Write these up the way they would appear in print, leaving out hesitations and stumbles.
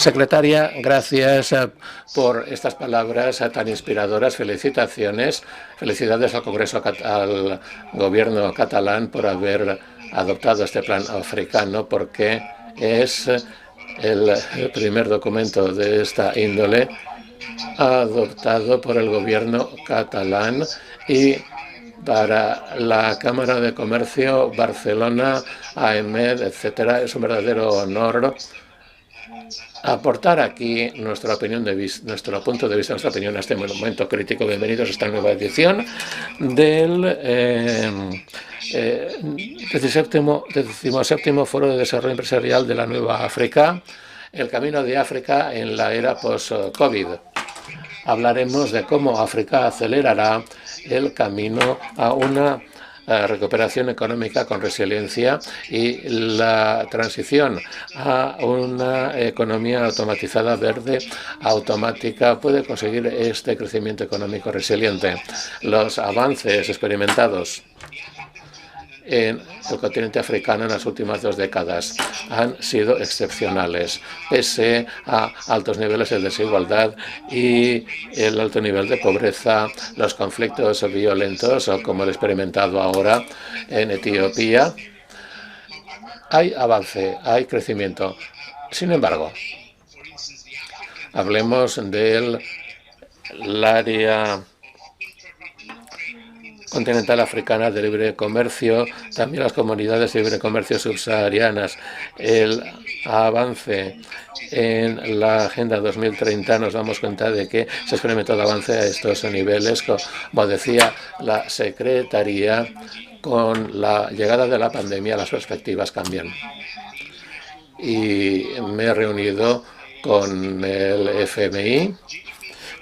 Secretaria, gracias por estas palabras tan inspiradoras. Felicitaciones. Felicidades al Congreso, al Gobierno catalán por haber adoptado este plan africano, porque es el primer documento de esta índole adoptado por el Gobierno catalán y para la Cámara de Comercio, Barcelona, AEMED, etcétera. Es un verdadero honor aportar aquí nuestra opinión nuestro punto de vista, nuestra opinión a este momento crítico. Bienvenidos a esta nueva edición del 17º Foro de Desarrollo Empresarial de la Nueva África, el camino de África en la era post-COVID. Hablaremos de cómo África acelerará el camino a una recuperación económica con resiliencia y la transición a una economía automatizada, verde, automática, puede conseguir este crecimiento económico resiliente. Los avances experimentados en el continente africano en las últimas 2 décadas han sido excepcionales, pese a altos niveles de desigualdad y el alto nivel de pobreza, los conflictos violentos, como el experimentado ahora en Etiopía. Hay avance, hay crecimiento. Sin embargo, hablemos del área continental africana de libre comercio, también las comunidades de libre comercio subsaharianas, el avance en la Agenda 2030, nos damos cuenta de que se ha experimentado avance a estos niveles. Como decía la Secretaría, con la llegada de la pandemia las perspectivas cambian. Y me he reunido con el FMI,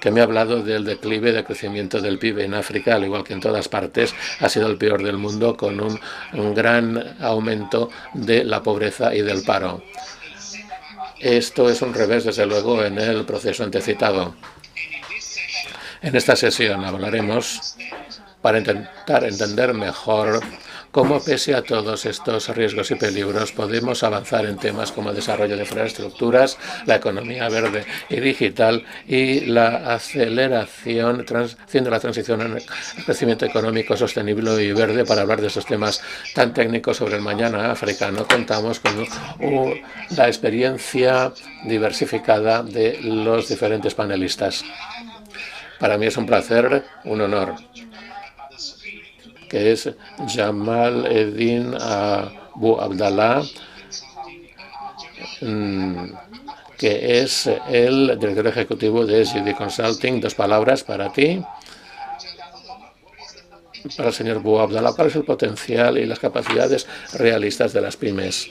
que me ha hablado del declive de crecimiento del PIB en África, al igual que en todas partes, ha sido el peor del mundo, con un gran aumento de la pobreza y del paro. Esto es un revés, desde luego, en el proceso antecitado. En esta sesión hablaremos para intentar entender mejor cómo, pese a todos estos riesgos y peligros, podemos avanzar en temas como el desarrollo de infraestructuras, la economía verde y digital y la aceleración, haciendo la transición al crecimiento económico sostenible y verde. Para hablar de estos temas tan técnicos sobre el mañana africano, contamos con la experiencia diversificada de los diferentes panelistas. Para mí es un placer, un honor, que es Jamal Eddin Abu Abdallah, que es el director ejecutivo de SGD Consulting. 2 palabras para ti. Para el señor Abu Abdallah, ¿cuál es el potencial y las capacidades realistas de las pymes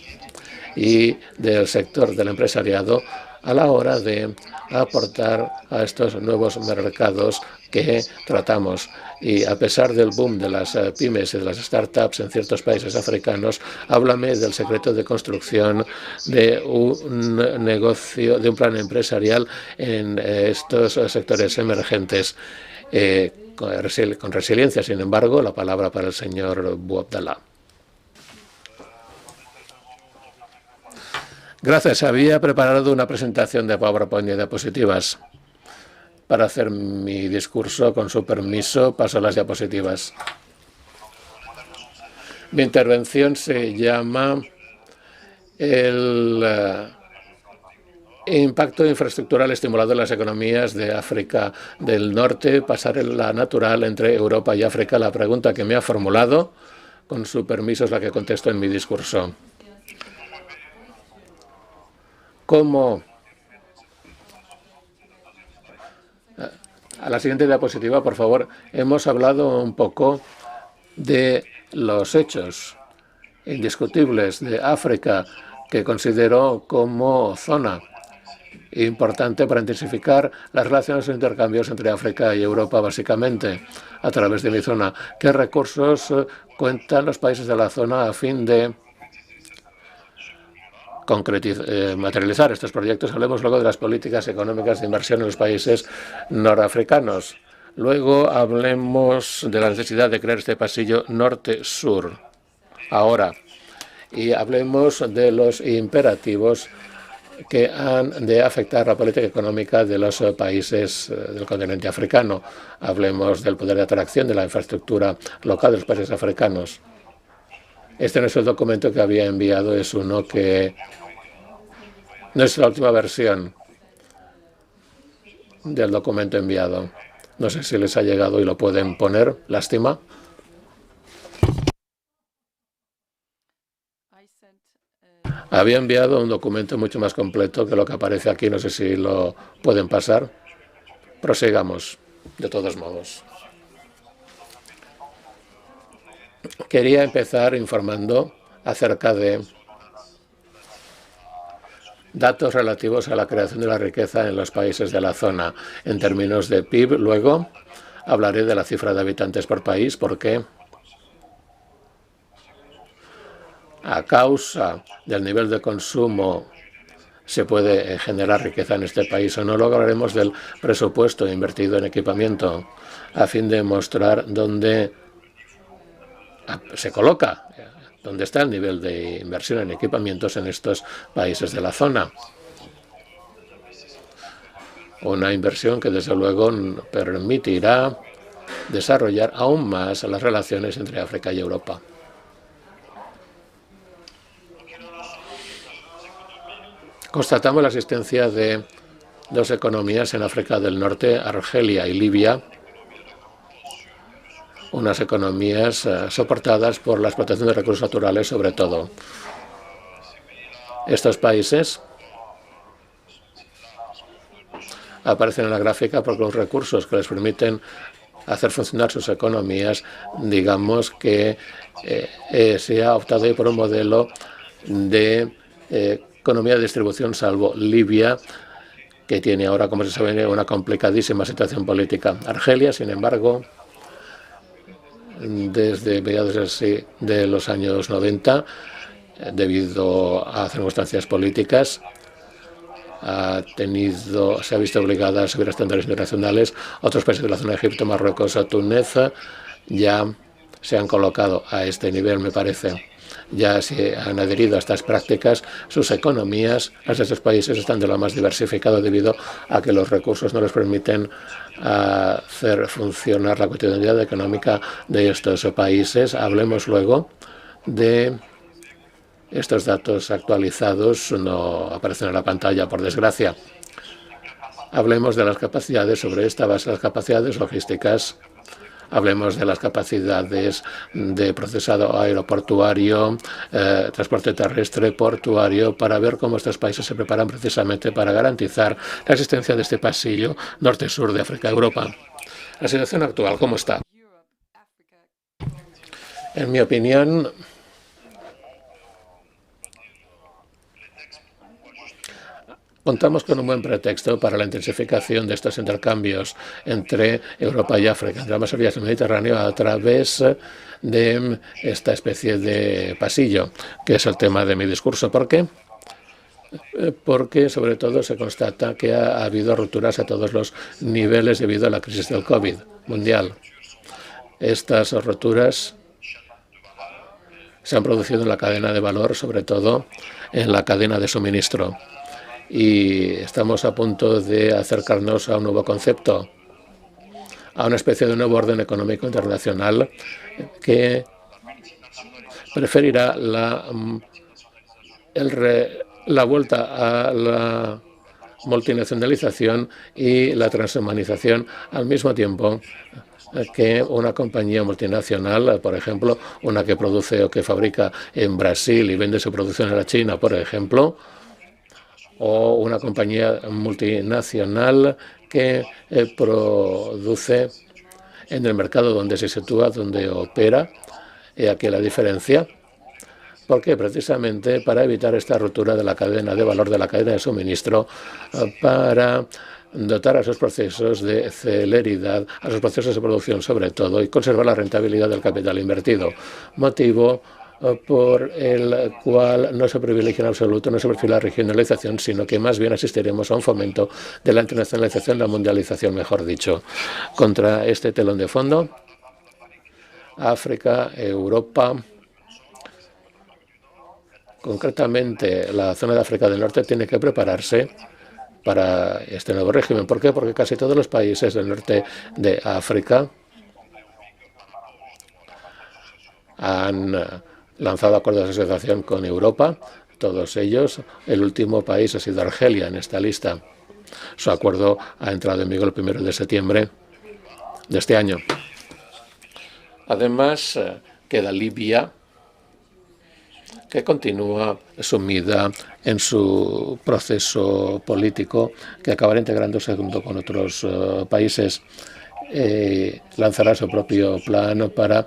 y del sector del empresariado a la hora de aportar a estos nuevos mercados que tratamos? Y a pesar del boom de las pymes y de las startups en ciertos países africanos, háblame del secreto de construcción de un negocio, de un plan empresarial en estos sectores emergentes con resiliencia. Sin embargo, la palabra para el señor Abu Abdallah. Gracias. Había preparado una presentación de PowerPoint y diapositivas. Para hacer mi discurso, con su permiso, paso a las diapositivas. Mi intervención se llama el impacto infraestructural estimulado en las economías de África del Norte, pasarela natural entre Europa y África. La pregunta que me ha formulado, con su permiso, es la que contesto en mi discurso. ¿Cómo? A la siguiente diapositiva, por favor. Hemos hablado un poco de los hechos indiscutibles de África, que considero como zona importante para intensificar las relaciones e intercambios entre África y Europa, básicamente a través de mi zona. ¿Qué recursos cuentan los países de la zona a fin de materializar estos proyectos? Hablemos luego de las políticas económicas de inversión en los países norafricanos. Luego hablemos de la necesidad de crear este pasillo norte-sur ahora. Y hablemos de los imperativos que han de afectar la política económica de los países del continente africano. Hablemos del poder de atracción de la infraestructura local de los países africanos. Este no es el documento que había enviado, es uno que no es la última versión del documento enviado. No sé si les ha llegado y lo pueden poner. Lástima. Había enviado un documento mucho más completo que lo que aparece aquí. No sé si lo pueden pasar. Prosigamos, de todos modos. Quería empezar informando acerca de datos relativos a la creación de la riqueza en los países de la zona en términos de PIB. Luego hablaré de la cifra de habitantes por país, porque a causa del nivel de consumo se puede generar riqueza en este país o no. Luego hablaremos del presupuesto invertido en equipamiento a fin de mostrar dónde se coloca, dónde está el nivel de inversión en equipamientos en estos países de la zona. Una inversión que desde luego permitirá desarrollar aún más las relaciones entre África y Europa. Constatamos la existencia de dos economías en África del Norte, Argelia y Libia, unas economías soportadas por la explotación de recursos naturales sobre todo. Estos países aparecen en la gráfica porque los recursos que les permiten hacer funcionar sus economías, digamos que se ha optado por un modelo de economía de distribución, salvo Libia, que tiene ahora, como se sabe, una complicadísima situación política. Argelia, sin embargo, desde mediados de los años 90, debido a circunstancias políticas, se ha visto obligada a subir a estándares internacionales. Otros países de la zona de Egipto, Marruecos o Túnez ya se han colocado a este nivel, me parece. Ya se han adherido a estas prácticas. Sus economías, las de estos países, están de lo más diversificado debido a que los recursos no les permiten hacer funcionar la cotidianidad económica de estos países. Hablemos luego de estos datos actualizados, no aparecen en la pantalla, por desgracia. Hablemos de las capacidades, sobre esta base, las capacidades logísticas. Hablemos de las capacidades de procesado aeroportuario, transporte terrestre, portuario, para ver cómo estos países se preparan precisamente para garantizar la existencia de este pasillo norte-sur de África-Europa. La situación actual, ¿cómo está? En mi opinión, contamos con un buen pretexto para la intensificación de estos intercambios entre Europa y África, entre ambas orillas del Mediterráneo, a través de esta especie de pasillo, que es el tema de mi discurso. ¿Por qué? Porque sobre todo se constata que ha habido rupturas a todos los niveles debido a la crisis del COVID mundial. Estas rupturas se han producido en la cadena de valor, sobre todo en la cadena de suministro. Y estamos a punto de acercarnos a un nuevo concepto, a una especie de nuevo orden económico internacional que preferirá la vuelta a la multinacionalización y la transhumanización al mismo tiempo que una compañía multinacional, por ejemplo, una que produce o que fabrica en Brasil y vende su producción a la China, por ejemplo, o una compañía multinacional que produce en el mercado donde se sitúa, donde opera. Y aquí la diferencia. ¿Por qué? Precisamente para evitar esta ruptura de la cadena de valor, de la cadena de suministro, para dotar a sus procesos de celeridad, a sus procesos de producción sobre todo, y conservar la rentabilidad del capital invertido. Motivo por el cual no se privilegia en absoluto, no se perfila la regionalización, sino que más bien asistiremos a un fomento de la internacionalización, la mundialización, mejor dicho. Contra este telón de fondo, África, Europa Concretamente, la zona de África del Norte tiene que prepararse para este nuevo régimen. ¿Por qué? Porque casi todos los países del norte de África han lanzado acuerdos de asociación con Europa, todos ellos. El último país ha sido Argelia en esta lista. Su acuerdo ha entrado en vigor el 1 de septiembre de este año. Además, queda Libia, que continúa sumida en su proceso político, que acabará integrándose junto con otros países. Lanzará su propio plan para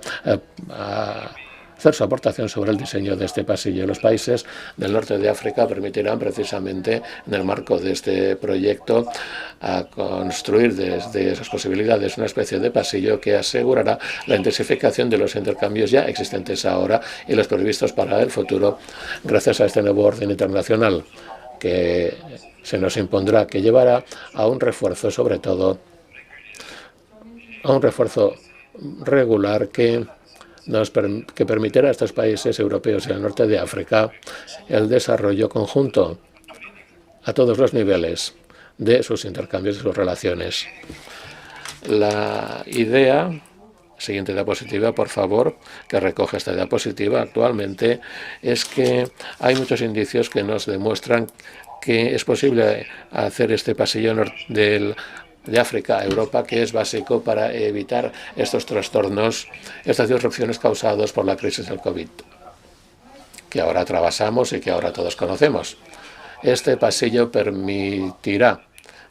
hacer su aportación sobre el diseño de este pasillo. Los países del norte de África permitirán precisamente, en el marco de este proyecto, a construir desde esas posibilidades una especie de pasillo que asegurará la intensificación de los intercambios ya existentes ahora y los previstos para el futuro, gracias a este nuevo orden internacional que se nos impondrá, que llevará a un refuerzo, sobre todo, a un refuerzo regular que permitirá a estos países europeos y al norte de África el desarrollo conjunto a todos los niveles de sus intercambios y sus relaciones. La idea, siguiente diapositiva, por favor, que recoge esta diapositiva actualmente, es que hay muchos indicios que nos demuestran que es posible hacer este pasillo de África a Europa, que es básico para evitar estos trastornos, estas disrupciones causadas por la crisis del COVID, que ahora atravesamos y que ahora todos conocemos. Este pasillo permitirá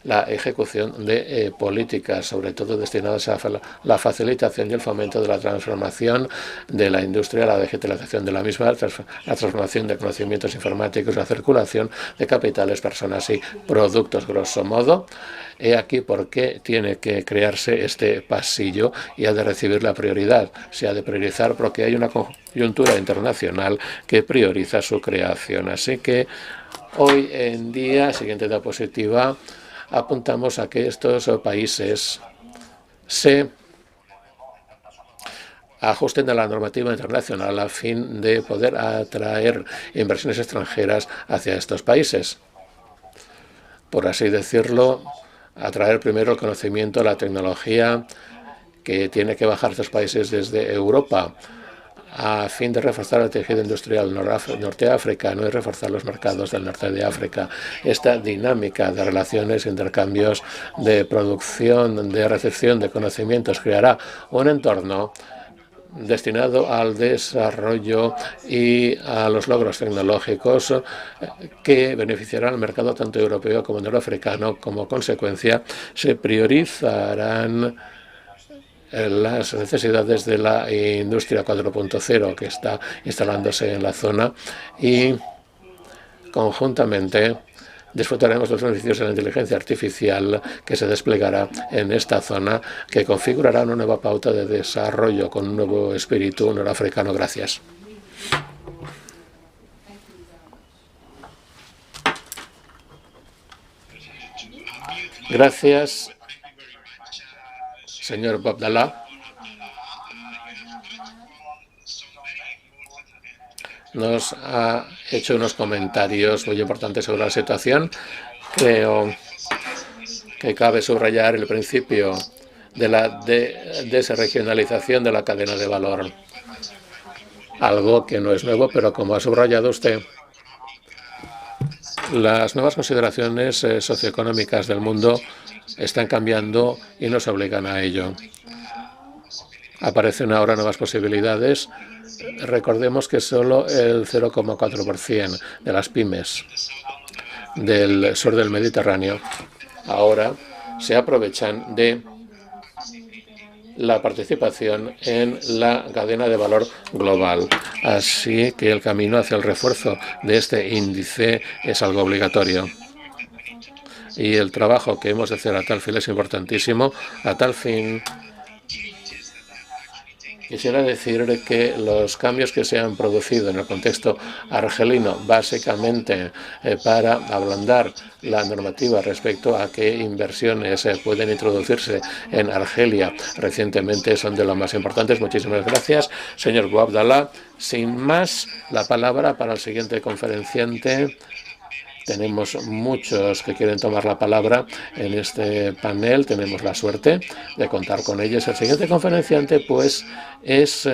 la ejecución de políticas, sobre todo destinadas a la facilitación y el fomento de la transformación de la industria, la digitalización de la misma, la transformación de conocimientos informáticos, la circulación de capitales, personas y productos. Grosso modo, he aquí por qué tiene que crearse este pasillo y ha de recibir la prioridad. Se ha de priorizar porque hay una coyuntura internacional que prioriza su creación. Así que hoy en día, siguiente diapositiva, apuntamos a que estos países se ajusten a la normativa internacional a fin de poder atraer inversiones extranjeras hacia estos países. Por así decirlo, atraer primero el conocimiento, la tecnología que tiene que bajar estos países desde Europa a fin de reforzar el tejido industrial norteafricano y reforzar los mercados del norte de África. Esta dinámica de relaciones, intercambios, de producción, de recepción de conocimientos creará un entorno destinado al desarrollo y a los logros tecnológicos que beneficiarán al mercado tanto europeo como norteafricano. Como consecuencia, se priorizarán las necesidades de la industria 4.0 que está instalándose en la zona y conjuntamente disfrutaremos de los beneficios de la inteligencia artificial que se desplegará en esta zona, que configurará una nueva pauta de desarrollo con un nuevo espíritu norafricano. Gracias. Gracias, señor Bobdallah. Nos ha hecho unos comentarios muy importantes sobre la situación. Creo que cabe subrayar el principio de la desregionalización de la cadena de valor. Algo que no es nuevo, pero como ha subrayado usted, las nuevas consideraciones socioeconómicas del mundo están cambiando y nos obligan a ello. Aparecen ahora nuevas posibilidades. Recordemos que solo el 0,4% de las pymes del sur del Mediterráneo ahora se aprovechan de la participación en la cadena de valor global. Así que el camino hacia el refuerzo de este índice es algo obligatorio. Y el trabajo que hemos de hacer a tal fin es importantísimo. A tal fin, Quisiera decir que los cambios que se han producido en el contexto argelino, básicamente para ablandar la normativa respecto a qué inversiones pueden introducirse en Argelia recientemente, son de los más importantes. Muchísimas gracias, señor Bouabdallah. Sin más, la palabra para el siguiente conferenciante. Tenemos muchos que quieren tomar la palabra en este panel. Tenemos la suerte de contar con ellos. El siguiente conferenciante, pues, es